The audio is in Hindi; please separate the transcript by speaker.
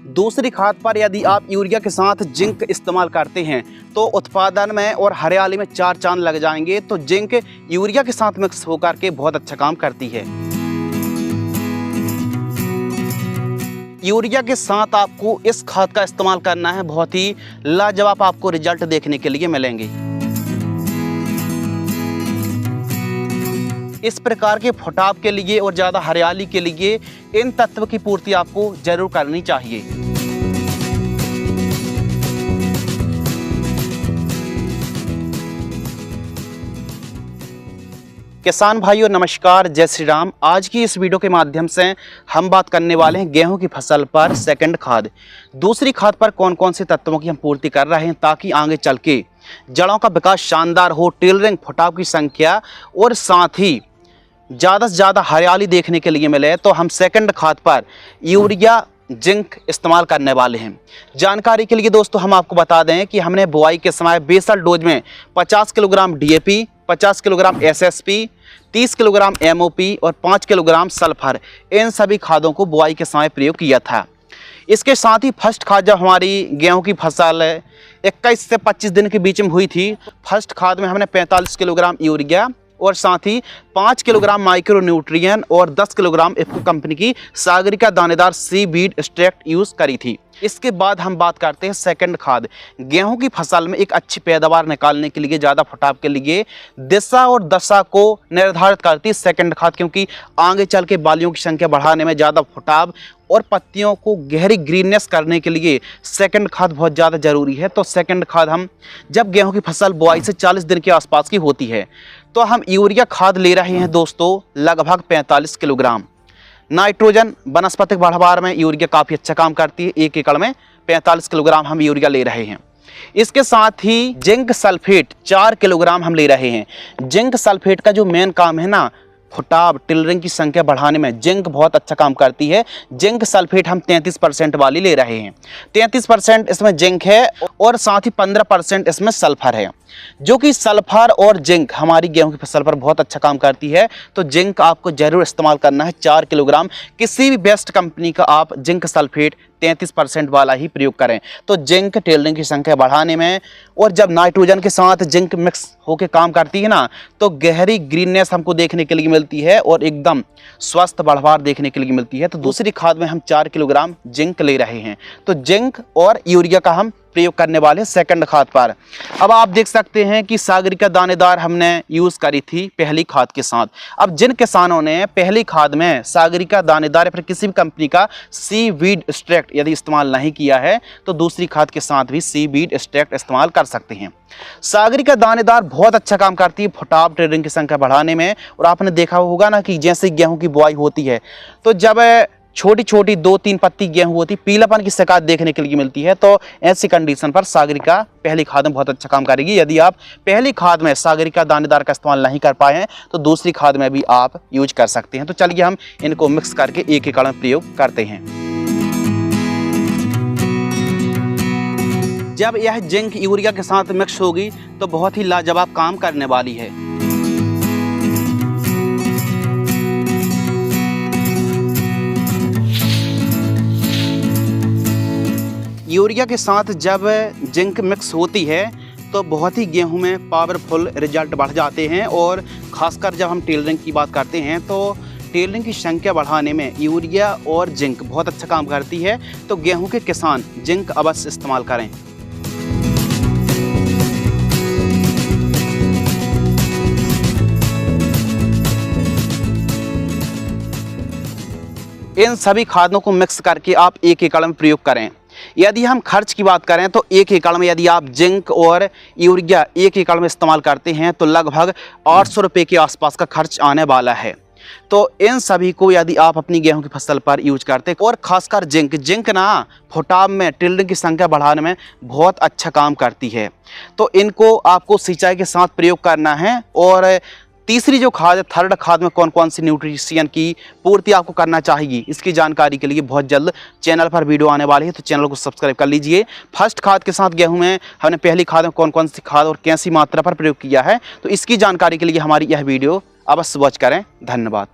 Speaker 1: दूसरी खाद पर यदि आप यूरिया के साथ जिंक इस्तेमाल करते हैं तो उत्पादन में और हरियाली में चार चांद लग जाएंगे। तो जिंक यूरिया के साथ मिक्स होकर के बहुत अच्छा काम करती है। यूरिया के साथ आपको इस खाद का इस्तेमाल करना है, बहुत ही लाजवाब आपको रिजल्ट देखने के लिए मिलेंगे। इस प्रकार के फुटाव के लिए और ज़्यादा हरियाली के लिए इन तत्व की पूर्ति आपको जरूर करनी चाहिए। किसान भाइयों नमस्कार, जय श्री राम। आज की इस वीडियो के माध्यम से हम बात करने वाले हैं गेहूं की फसल पर सेकंड खाद, दूसरी खाद पर कौन कौन से तत्वों की हम पूर्ति कर रहे हैं ताकि आगे चल के जड़ों का विकास शानदार हो, टेलरिंग, फुटाव की संख्या और साथ ही ज़्यादा से ज़्यादा हरियाली देखने के लिए मिले। तो हम सेकंड खाद पर यूरिया जिंक इस्तेमाल करने वाले हैं। जानकारी के लिए दोस्तों हम आपको बता दें कि हमने बुआई के समय बेसल डोज में 50 kilogram DAP, 50 kilogram SSP, 30 kilogram MOP और 5 किलोग्राम सल्फर, इन सभी खादों को बुआई के समय प्रयोग किया था। इसके साथ ही फर्स्ट खाद जब हमारी गेहूं की फसल 21 से 25 दिन के बीच में हुई थी, फर्स्ट खाद में हमने 45 किलोग्राम यूरिया और साथ ही 5 किलोग्राम माइक्रो न्यूट्रिएंट और 10 किलोग्राम इफ्को कंपनी की सागरिका दानेदार सीवीड एक्सट्रैक्ट यूज़ करी थी। इसके बाद हम बात करते हैं सेकंड खाद। गेहूं की फसल में एक अच्छी पैदावार निकालने के लिए, ज़्यादा फुटाव के लिए दिशा और दशा को निर्धारित करती है सेकंड खाद, क्योंकि आगे चल के बालियों की संख्या बढ़ाने में, ज़्यादा फुटाव और पत्तियों को गहरी ग्रीननेस करने के लिए सेकंड खाद बहुत ज़्यादा ज़रूरी है। तो सेकंड खाद हम जब गेहूं की फसल बुआई से 40 दिन के आसपास की होती है तो हम यूरिया खाद ले रहे हैं दोस्तों लगभग 45 किलोग्राम। नाइट्रोजन वनस्पतिक बढ़वार में यूरिया काफ़ी अच्छा काम करती है। 1 एकड़ में 45 किलोग्राम हम यूरिया ले रहे हैं। इसके साथ ही जिंक सल्फेट 4 किलोग्राम हम ले रहे हैं। जिंक सल्फेट का जो मेन काम है ना, फुटाव, टिलरिंग की संख्या बढ़ाने में जिंक बहुत अच्छा काम करती है। जिंक सल्फेट हम 33% वाली ले रहे हैं। 33% इसमें जिंक है और साथ ही 15% इसमें सल्फर है, जो कि सल्फर और जिंक हमारी गेहूं की फसल पर बहुत अच्छा काम करती है। तो जिंक आपको जरूर इस्तेमाल करना है। 4 किलोग्राम किसी भी बेस्ट कंपनी का आप जिंक सल्फेट 33% वाला ही प्रयोग करें। तो जिंक टेलरिंग की संख्या बढ़ाने में और जब नाइट्रोजन के साथ जिंक मिक्स होकर काम करती है ना, तो गहरी ग्रीननेस हमको देखने के लिए मिलती है और एकदम स्वस्थ बढ़वार देखने के लिए मिलती है। तो दूसरी खाद में हम 4 किलोग्राम जिंक ले रहे हैं। तो जिंक और यूरिया का हम प्रयोग करने वाले सेकंड खाद पर। अब आप देख सकते हैं कि सागरिका दानेदार हमने यूज़ करी थी पहली खाद के साथ। अब जिन किसानों ने पहली खाद में सागरिका दानेदार या फिर किसी भी कंपनी का सीवीड एक्सट्रैक्ट यदि इस्तेमाल नहीं किया है तो दूसरी खाद के साथ भी सीवीड एक्सट्रैक्ट इस्तेमाल कर सकते हैं। सागरिका दानेदार बहुत अच्छा काम करती है फुटाव, टेलरिंग की संख्या बढ़ाने में। और आपने देखा होगा ना कि जैसे गेहूं की बुआई होती है तो जब छोटी छोटी 2-3 पत्ती गेहूं होती, पीलापन की शिकायत देखने के लिए मिलती है। तो ऐसी कंडीशन पर सागरिका पहली खाद में बहुत अच्छा काम करेगी। यदि आप पहली खाद में सागरिका दानेदार का इस्तेमाल नहीं कर पाए हैं तो दूसरी खाद में भी आप यूज कर सकते हैं। तो चलिए हम इनको मिक्स करके 1 एकड़ में प्रयोग करते हैं। जब यह जिंक यूरिया के साथ मिक्स होगी तो बहुत ही लाजवाब काम करने वाली है। यूरिया के साथ जब जिंक मिक्स होती है तो बहुत ही गेहूं में पावरफुल रिजल्ट बढ़ जाते हैं। और ख़ासकर जब हम टेलरिंग की बात करते हैं तो टेलरिंग की संख्या बढ़ाने में यूरिया और जिंक बहुत अच्छा काम करती है। तो गेहूं के किसान जिंक अवश्य इस्तेमाल करें। इन सभी खादों को मिक्स करके आप 1 एकड़ में प्रयोग करें। यदि हम खर्च की बात करें तो 1 एकड़ में यदि आप जिंक और यूरिया 1 एकड़ में इस्तेमाल करते हैं तो लगभग 800 रुपये के आसपास का खर्च आने वाला है। तो इन सभी को यदि आप अपनी गेहूं की फसल पर यूज करते हैं और खासकर जिंक ना फुटाव में, टिलरिंग की संख्या बढ़ाने में बहुत अच्छा काम करती है। तो इनको आपको सिंचाई के साथ प्रयोग करना है। और तीसरी जो खाद है, थर्ड खाद में कौन कौन सी न्यूट्रिशन की पूर्ति आपको करना चाहिए, इसकी जानकारी के लिए बहुत जल्द चैनल पर वीडियो आने वाली है। तो चैनल को सब्सक्राइब कर लीजिए। फर्स्ट खाद के साथ गेहूं में हमने पहली खाद में कौन कौन सी खाद और कैसी मात्रा पर प्रयोग किया है, तो इसकी जानकारी के लिए हमारी यह वीडियो अवश्य वॉच करें। धन्यवाद।